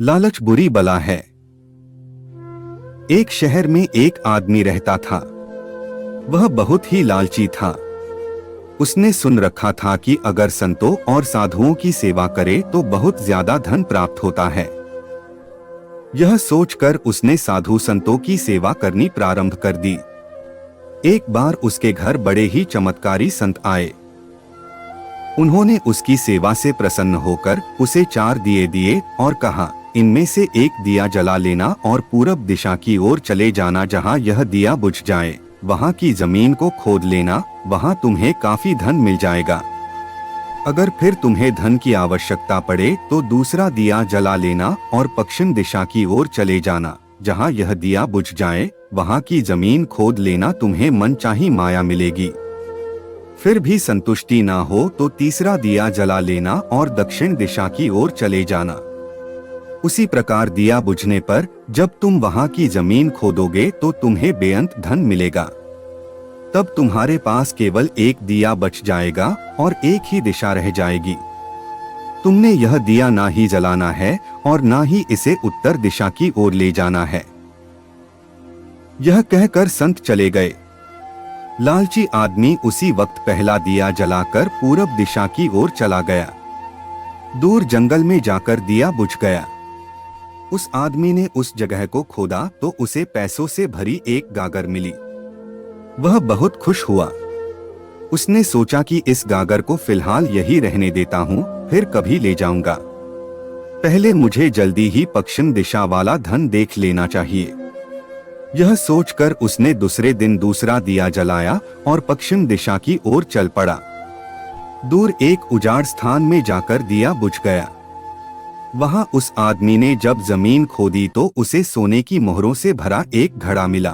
लालच बुरी बला है। एक शहर में एक आदमी रहता था। वह बहुत ही लालची था। उसने सुन रखा था कि अगर संतों और साधुओं की सेवा करे तो बहुत ज्यादा धन प्राप्त होता है। यह सोचकर उसने साधु संतों की सेवा करनी प्रारंभ कर दी। एक बार उसके घर बड़े ही चमत्कारी संत आए। उन्होंने उसकी सेवा से प्रसन्न होकर उसे 4 दिए दिए और कहा, इनमें से एक दिया जला लेना और पूरब दिशा की ओर चले जाना। जहाँ यह दिया बुझ जाए वहाँ की जमीन को खोद लेना, वहाँ तुम्हें काफी धन मिल जाएगा। अगर फिर तुम्हें धन की आवश्यकता पड़े तो दूसरा दिया जला लेना और पश्चिम दिशा की ओर चले जाना। जहाँ यह दिया बुझ जाए वहाँ की जमीन खोद लेना, तुम्हें मनचाही माया मिलेगी। फिर भी संतुष्टि ना हो तो तीसरा दिया जला लेना और दक्षिण दिशा की ओर चले जाना। उसी प्रकार दिया बुझने पर जब तुम वहां की जमीन खोदोगे तो तुम्हें बेअंत धन मिलेगा। तब तुम्हारे पास केवल एक दिया बच जाएगा और एक ही दिशा रह जाएगी। तुमने यह दिया ना ही जलाना है और ना ही इसे उत्तर दिशा की ओर ले जाना है। यह कहकर संत चले गए। लालची आदमी उसी वक्त पहला दिया जलाकर पूरब दिशा की ओर चला गया। दूर जंगल में जाकर दिया बुझ गया। उस आदमी ने उस जगह को खोदा तो उसे पैसों से भरी एक गागर मिली। वह बहुत खुश हुआ। उसने सोचा कि इस गागर को फिलहाल यही रहने देता हूँ, फिर कभी ले जाऊंगा। पहले मुझे जल्दी ही पश्चिम दिशा वाला धन देख लेना चाहिए। यह सोचकर उसने दूसरे दिन दूसरा दिया जलाया और पश्चिम दिशा की ओर चल पड़ा। दूर एक उजाड़ स्थान में जाकर दिया बुझ गया। वहां उस आदमी ने जब जमीन खोदी तो उसे सोने की मोहरों से भरा एक घड़ा मिला।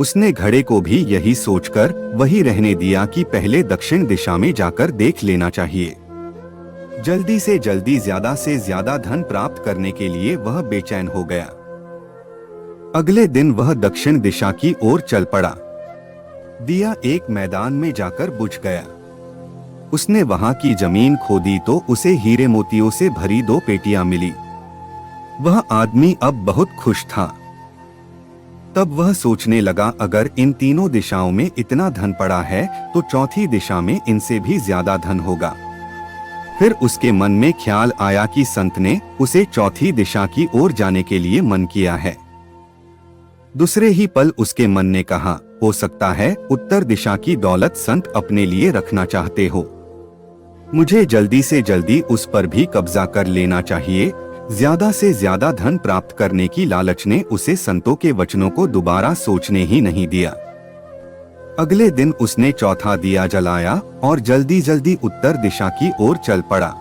उसने घड़े को भी यही सोचकर वही रहने दिया कि पहले दक्षिण दिशा में जाकर देख लेना चाहिए। जल्दी से जल्दी ज्यादा से ज्यादा धन प्राप्त करने के लिए वह बेचैन हो गया। अगले दिन वह दक्षिण दिशा की ओर चल पड़ा। दिया एक मैदान में जाकर बुझ गया। उसने वहां की जमीन खोदी तो उसे हीरे मोतियों से भरी 2 पेटियां मिली। वह आदमी अब बहुत खुश था। तब वह सोचने लगा, अगर इन तीनों दिशाओं में इतना धन पड़ा है तो चौथी दिशा में इनसे भी ज्यादा धन होगा। फिर उसके मन में ख्याल आया कि संत ने उसे चौथी दिशा की ओर जाने के लिए मन किया है। दूसरे ही पल उसके मन ने कहा, हो सकता है उत्तर दिशा की दौलत संत अपने लिए रखना चाहते हो। मुझे जल्दी से जल्दी उस पर भी कब्जा कर लेना चाहिए। ज्यादा से ज्यादा धन प्राप्त करने की लालच ने उसे संतों के वचनों को दोबारा सोचने ही नहीं दिया। अगले दिन उसने चौथा दिया जलाया और जल्दी जल्दी उत्तर दिशा की ओर चल पड़ा।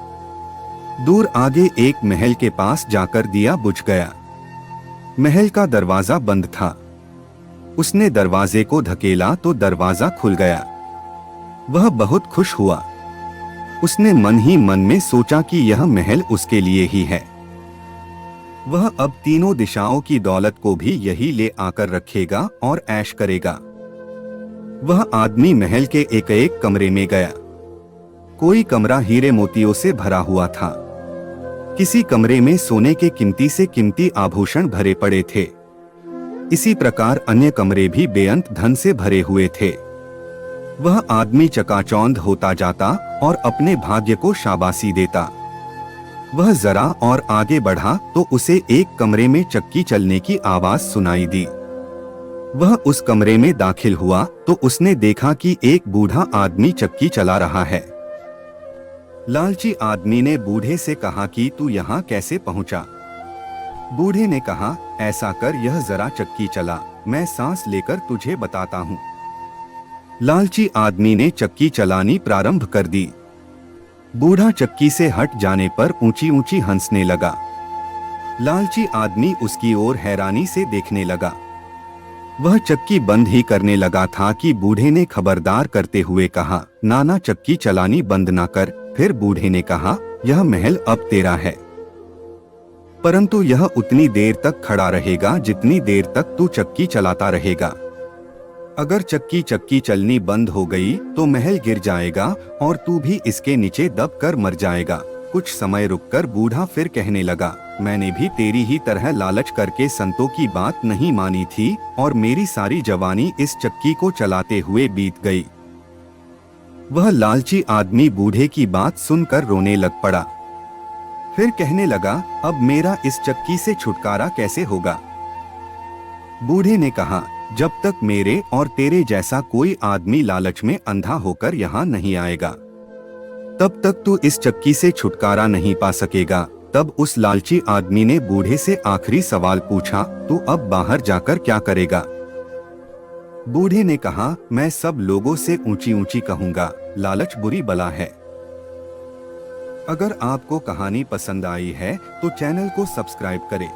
दूर आगे एक महल के पास जाकर दिया बुझ गया। महल का दरवाजा बंद था। उसने दरवाजे को धकेला तो दरवाजा खुल गया। वह बहुत खुश हुआ। उसने मन ही मन में सोचा कि यह महल उसके लिए ही है। वह अब तीनों दिशाओं की दौलत को भी यही ले आकर रखेगा और ऐश करेगा। वह आदमी महल के एक एक कमरे में गया। कोई कमरा हीरे मोतियों से भरा हुआ था। किसी कमरे में सोने के कीमती से कीमती आभूषण भरे पड़े थे। इसी प्रकार अन्य कमरे भी बेअंत धन से भरे हुए थे। वह आदमी चकाचौंध होता जाता और अपने भाग्य को शाबाशी देता। वह जरा और आगे बढ़ा तो उसे एक कमरे में चक्की चलने की आवाज सुनाई दी। वह उस कमरे में दाखिल हुआ तो उसने देखा कि एक बूढ़ा आदमी चक्की चला रहा है। लालची आदमी ने बूढ़े से कहा कि तू यहाँ कैसे पहुँचा? बूढ़े ने कहा, ऐसा कर यह जरा चक्की चला, मैं सांस लेकर तुझे बताता हूँ। लालची आदमी ने चक्की चलानी प्रारंभ कर दी। बूढ़ा चक्की से हट जाने पर ऊंची ऊंची हंसने लगा। लालची आदमी उसकी ओर हैरानी से देखने लगा। वह चक्की बंद ही करने लगा था कि बूढ़े ने खबरदार करते हुए कहा, नाना चक्की चलानी बंद ना कर। फिर बूढ़े ने कहा, यह महल अब तेरा है, परंतु यह उतनी देर तक खड़ा रहेगा जितनी देर तक तू चक्की चलाता रहेगा। अगर चक्की चलनी बंद हो गई तो महल गिर जाएगा और तू भी इसके नीचे दब कर मर जाएगा। कुछ समय रुककर बूढ़ा फिर कहने लगा, मैंने भी तेरी ही तरह लालच करके संतों की बात नहीं मानी थी और मेरी सारी जवानी इस चक्की को चलाते हुए बीत गई। वह लालची आदमी बूढ़े की बात सुनकर रोने लग पड़ा। फिर कहने लगा, अब मेरा इस चक्की से छुटकारा कैसे होगा? बूढ़े ने कहा, जब तक मेरे और तेरे जैसा कोई आदमी लालच में अंधा होकर यहाँ नहीं आएगा, तब तक तू इस चक्की से छुटकारा नहीं पा सकेगा। तब उस लालची आदमी ने बूढ़े से आखिरी सवाल पूछा, तू अब बाहर जाकर क्या करेगा? बूढ़े ने कहा, मैं सब लोगों से ऊंची ऊंची कहूंगा, लालच बुरी बला है। अगर आपको कहानी पसंद आई है तो चैनल को सब्सक्राइब करें।